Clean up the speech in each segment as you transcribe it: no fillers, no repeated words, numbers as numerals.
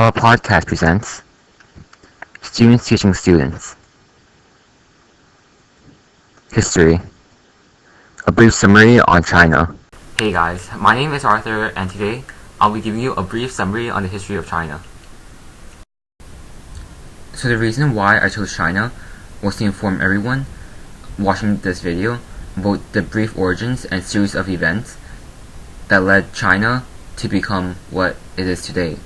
Papapodcasts presents Students Teaching Students. History. A brief summary on China. Hey guys, my name is Arthur and today I'll be giving you a brief summary on the history of China. So the reason why I chose China was to inform everyone watching this video about the brief origins and series of events that led China to become what it is today,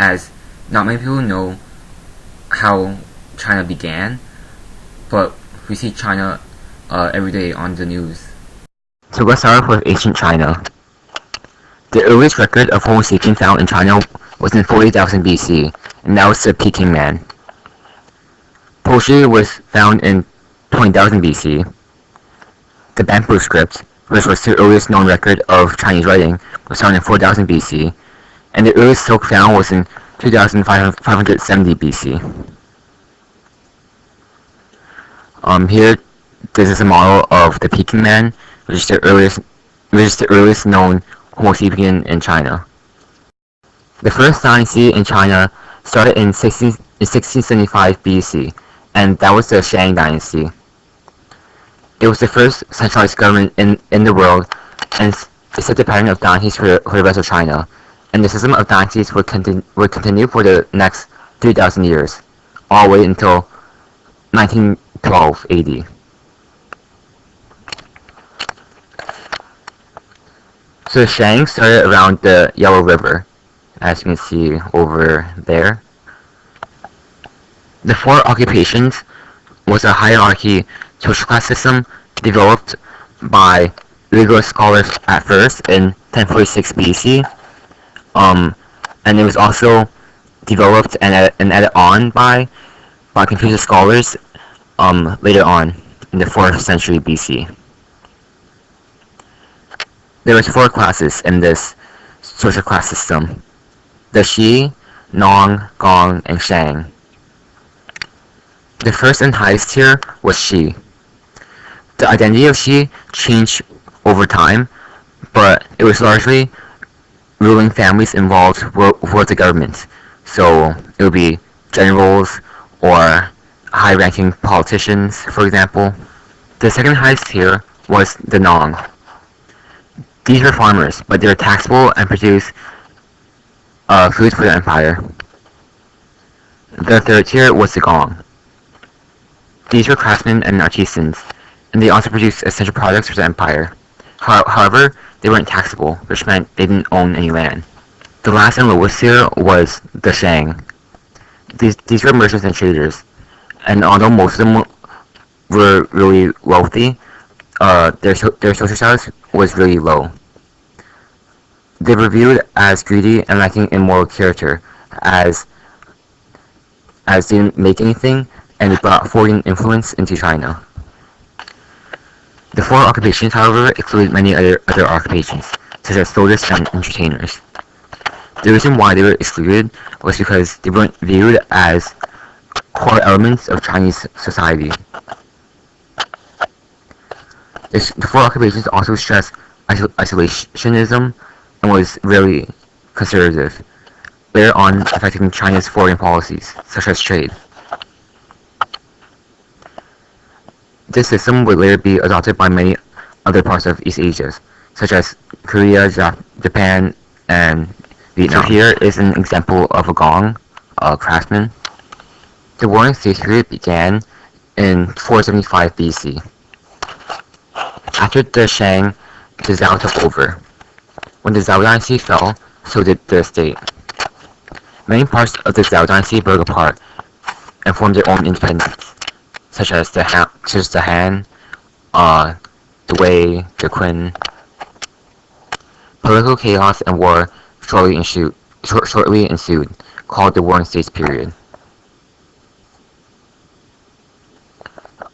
as not many people know how China began, but we see China every day on the news. So let's start off with ancient China. The earliest record of Homo sapiens found in China was in 40,000 BC, and that was the Peking man. Poetry was found in 20,000 BC. The Bamboo script, which was the earliest known record of Chinese writing, was found in 4000 BC, and the earliest silk found was in 2570 BC. Here, this is a model of the Peking man, which is the earliest known Homo sapien in China. The First Dynasty in China started in 1675 BC, and that was the Qin Dynasty. It was the first centralized government in the world, and it set the pattern of dynasties for the rest of China, and the system of dynasties would continue for the next 3,000 years, all the way until 1912 AD. So the Shang started around the Yellow River, as you can see over there. The four occupations was a hierarchy social class system developed by rigorous scholars at first in 1046 BC, and it was also developed and added on by Confucius scholars later on in the 4th century BC. There was four classes in this social class system: the Shi, Nong, Gong, and Shang. The first and highest tier was Shi. The identity of Shi changed over time, but it was largely ruling families involved with the government. So it would be generals or high-ranking politicians, for example. The second highest tier was the Nong. These were farmers, but they were taxable and produced food for the empire. The third tier was the Gong. These were craftsmen and artisans, and they also produced essential products for the empire. However, they weren't taxable, which meant they didn't own any land. The last and lowest tier was the Shang. These were merchants and traders, and although most of them were really wealthy, their social status was really low. They were viewed as greedy and lacking in moral character, as they didn't make anything, and they brought foreign influence into China. The four occupations, however, excluded many other occupations, such as soldiers and entertainers. The reason why they were excluded was because they weren't viewed as core elements of Chinese society. The four occupations also stressed isolationism and was really conservative, later on affecting China's foreign policies, such as trade. This system would later be adopted by many other parts of East Asia, such as Korea, Japan, and Vietnam. So here is an example of a gong, a craftsman. The Warring States period began in 475 BC. After the Shang, the Zhao took over. When the Zhao Dynasty fell, so did the state. Many parts of the Zhao Dynasty broke apart and formed their own independence, such as the Han, the Wei, the Qin. Political chaos and war shortly ensued, called the Warring States period.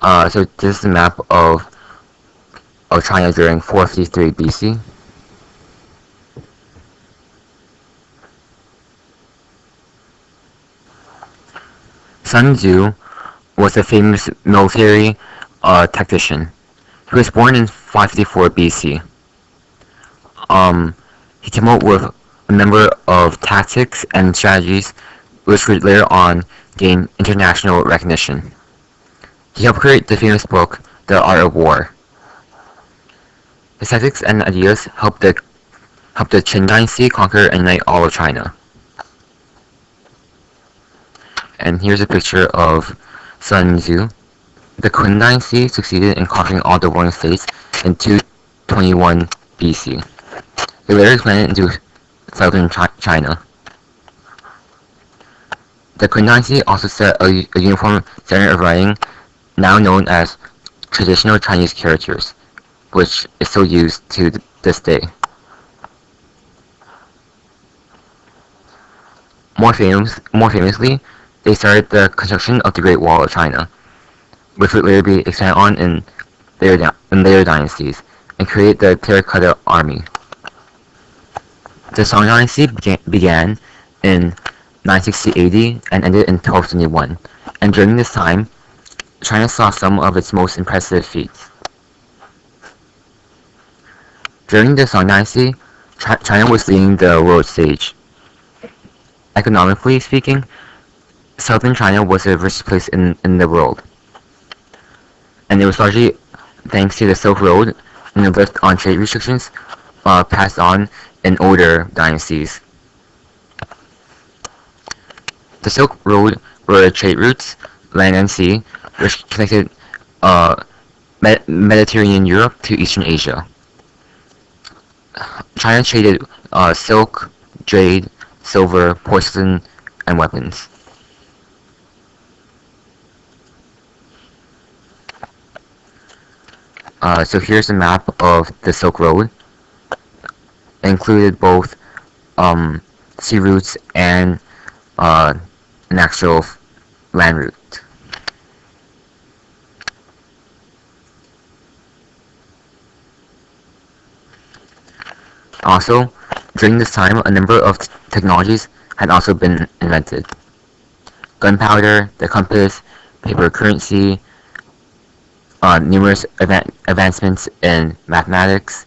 So this is a map of China during 453 BC. Sun Tzu was a famous military tactician. He was born in 554 BC. He came up with a number of tactics and strategies which would later on gain international recognition. He helped create the famous book, The Art of War. His tactics and ideas helped the Qin Dynasty conquer and unite all of China. And here's a picture of Sun Tzu. The Qin Dynasty succeeded in conquering all the warring states in 221 BC. They later expanded into southern China. The Qin Dynasty also set a uniform standard of writing, now known as traditional Chinese characters, which is still used to this day. More famously, they started the construction of the Great Wall of China, which would later be expanded on in later dynasties, and create the Terracotta Army. The Song Dynasty began in 960 AD and ended in 1271, and during this time, China saw some of its most impressive feats. During the Song Dynasty, China was leading the world stage. Economically speaking, southern China was the richest place in the world, and it was largely thanks to the Silk Road and the lift on trade restrictions passed on in older dynasties. The Silk Road were trade routes, land and sea, which connected Mediterranean Europe to Eastern Asia. China traded silk, jade, silver, porcelain, and weapons. So here's a map of the Silk Road. It included both sea routes and an actual land route. Also, during this time, a number of technologies had also been invented. Gunpowder, the compass, paper currency, numerous advancements in mathematics,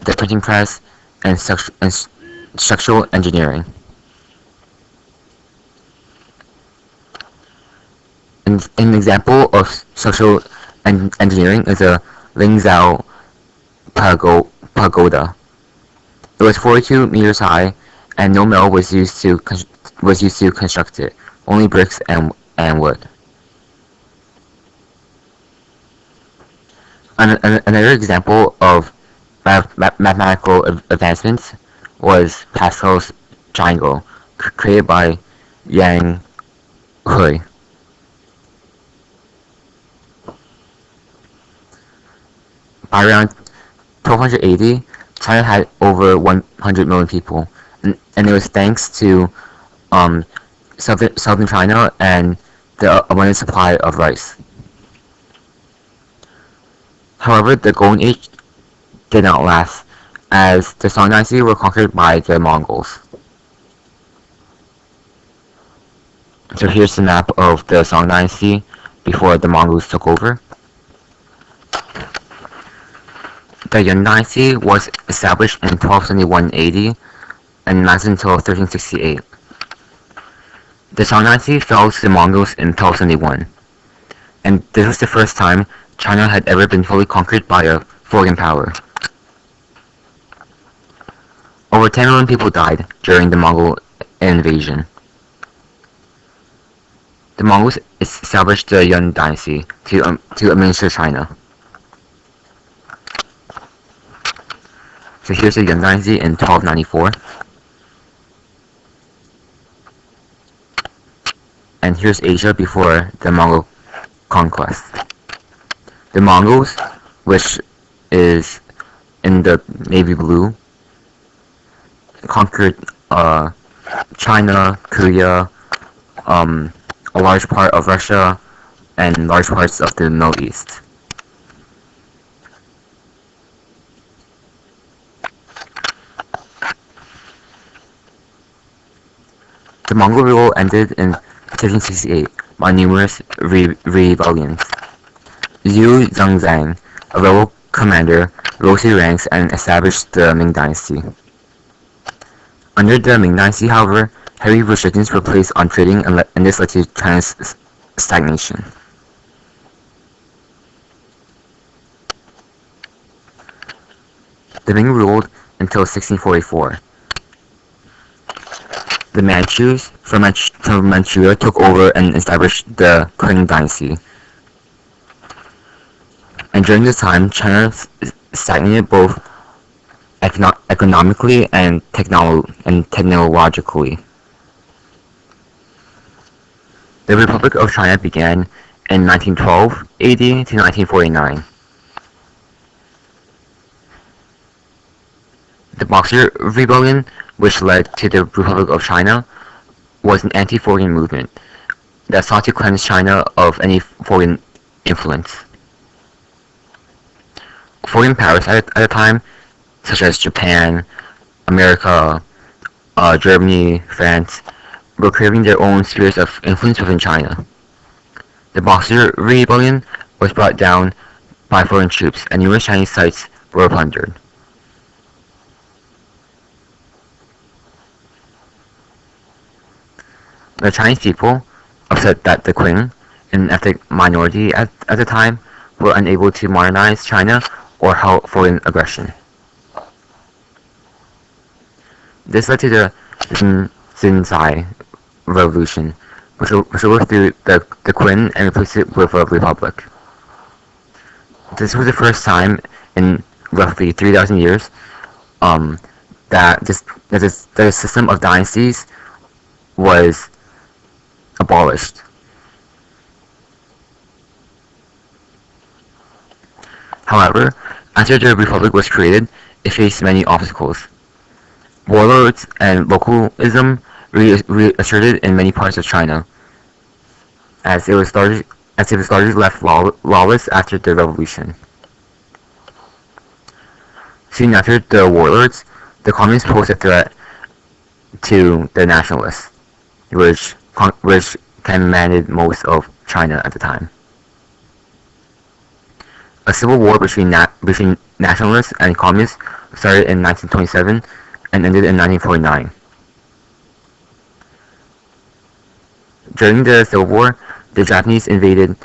the printing press, and structural engineering. An example of structural engineering is a Lingzhou pagoda. It was 42 meters high, and no metal was used to construct it. Only bricks and wood. Another example of mathematical advancements was Pascal's triangle, created by Yang Hui. By around 1280, China had over 100 million people, and it was thanks to southern China and the abundant supply of rice. However, the Golden Age did not last, as the Song Dynasty were conquered by the Mongols. So here's the map of the Song Dynasty before the Mongols took over. The Yuan Dynasty was established in 1271 AD and lasted until 1368. The Song Dynasty fell to the Mongols in 1271, and this was the first time China had ever been fully conquered by a foreign power. Over 10 million people died during the Mongol invasion. The Mongols established the Yuan Dynasty to administer China. So here's the Yuan Dynasty in 1294. And here's Asia before the Mongol conquest. The Mongols, which is in the navy blue, conquered China, Korea, a large part of Russia, and large parts of the Middle East. The Mongol rule ended in 1368 by numerous rebellions. Zhu Zhangzang, a rebel commander, rose to the ranks and established the Ming Dynasty. Under the Ming Dynasty, however, Heavy restrictions were placed on trading, and this led to China's stagnation. The Ming ruled until 1644. The Manchus from Manchuria took over and established the Qin Dynasty. And during this time, China stagnated both economically and technologically. The Republic of China began in 1912 AD to 1949. The Boxer Rebellion, which led to the Republic of China, was an anti-foreign movement that sought to cleanse China of any foreign influence. Foreign powers at the time, such as Japan, America, Germany, France, were craving their own spheres of influence within China. The Boxer Rebellion was brought down by foreign troops, and numerous Chinese sites were plundered. The Chinese people, upset that the Qing, an ethnic minority at the time, were unable to modernize China or halt foreign aggression. This led to the Xinzai Revolution, which overthrew the Qin and replaced it with a republic. This was the first time in roughly 3,000 years that the system of dynasties was abolished. However, after the Republic was created, it faced many obstacles. Warlords and localism reasserted in many parts of China, as it was largely left lawless after the revolution. Soon after the warlords, the communists posed a threat to the nationalists, which commanded most of China at the time. A civil war between nationalists and communists started in 1927 and ended in 1949. During the Civil War, the Japanese invaded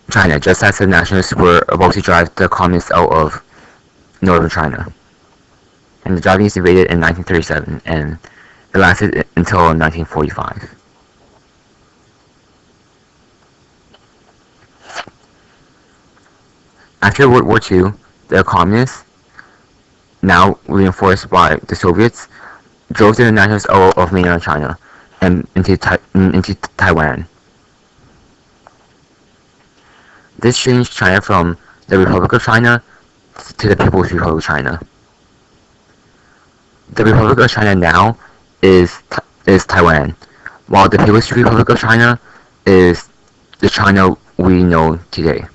China just as the nationalists were about to drive the communists out of northern China. And the Japanese invaded in 1937, and it lasted until 1945. After World War II, the communists, now reinforced by the Soviets, drove the nationalists out of mainland China and into Taiwan. This changed China from the Republic of China to the People's Republic of China. The Republic of China now is Taiwan, while the People's Republic of China is the China we know today.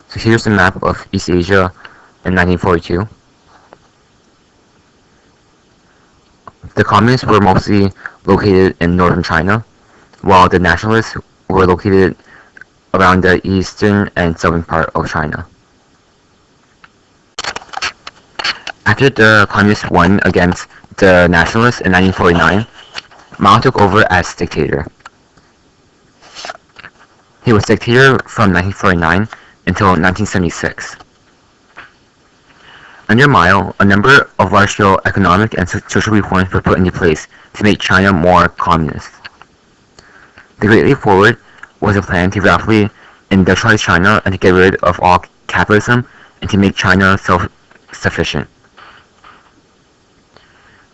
So here's a map of East Asia in 1942. The communists were mostly located in northern China, while the nationalists were located around the eastern and southern part of China. After the communists won against the nationalists in 1949, Mao took over as dictator. He was dictator from 1949 until 1976. Under Mao, a number of large-scale economic and social reforms were put into place to make China more communist. The Great Leap Forward was a plan to rapidly industrialize China and to get rid of all capitalism and to make China self-sufficient.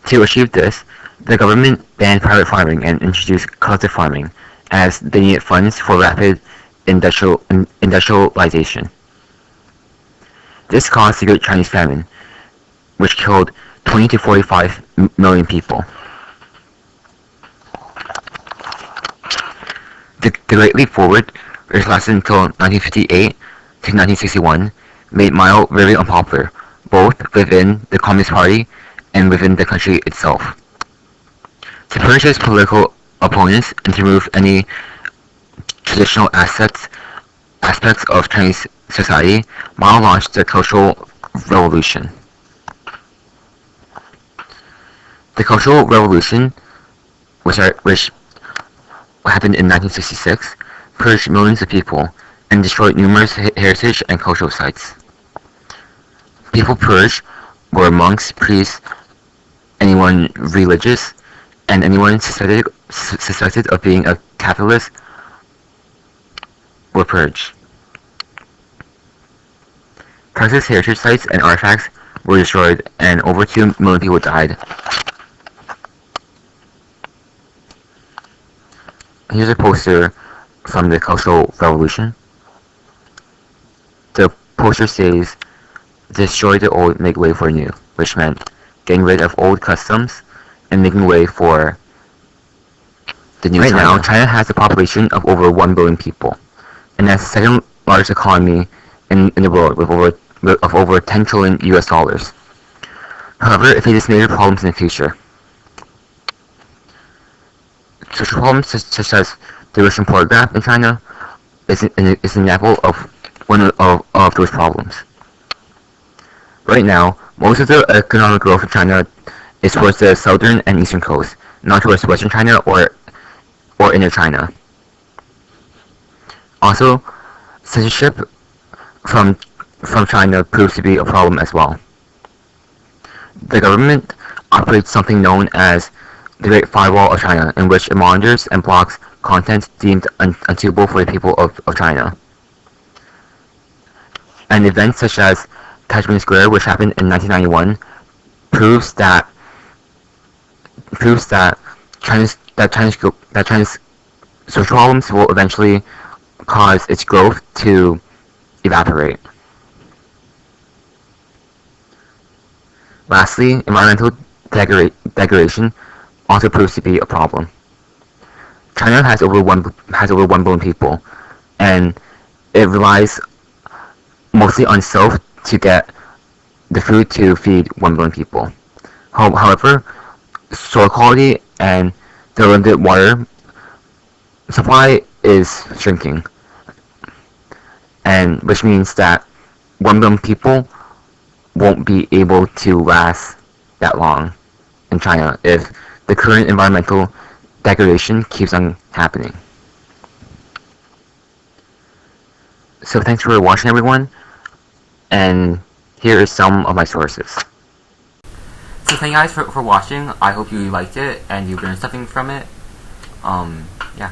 To achieve this, the government banned private farming and introduced collective farming, as they needed funds for rapid industrialization. This caused the Great Chinese Famine, which killed 20 to 45 million people. The Great Leap Forward, which lasted until 1958 to 1961, made Mao very unpopular, both within the Communist Party and within the country itself. To punish his political opponents and to remove any traditional assets aspects of Chinese society, Mao launched the Cultural Revolution. The Cultural Revolution, which happened in 1966, purged millions of people and destroyed numerous heritage and cultural sites. People purged were monks, priests, anyone religious, and anyone suspected of being a capitalist were purged. Priceless heritage sites and artifacts were destroyed, and over 2 million people died. Here's a poster from the Cultural Revolution. The poster says, "Destroy the old, make way for new," which meant getting rid of old customs and making way for the new China. Right now, China has a population of over 1 billion people, and that's the second largest economy in the world, with over 10 trillion US dollars. However, it faces major problems in the future. Social problems such as the Russian poor gap in China is an example of one of those problems. Right now, most of the economic growth of China is towards the southern and eastern coast, not towards western China or inner China. Also, censorship from China proves to be a problem as well. The government operates something known as the Great Firewall of China, in which it monitors and blocks content deemed unsuitable for the people of China. And events such as Tiananmen Square, which happened in 1991, proves that China's social problems will eventually cause its growth to evaporate. Lastly, environmental degradation also proves to be a problem. China has over 1 billion people, and it relies mostly on itself to get the food to feed 1 billion people. However, soil quality and the limited water supply is shrinking, and which means that 1 billion people won't be able to last that long in China if the current environmental degradation keeps on happening. So thanks for watching, everyone, and here is some of my sources. So thank you guys for watching. I hope you liked it and you learned something from it. Yeah.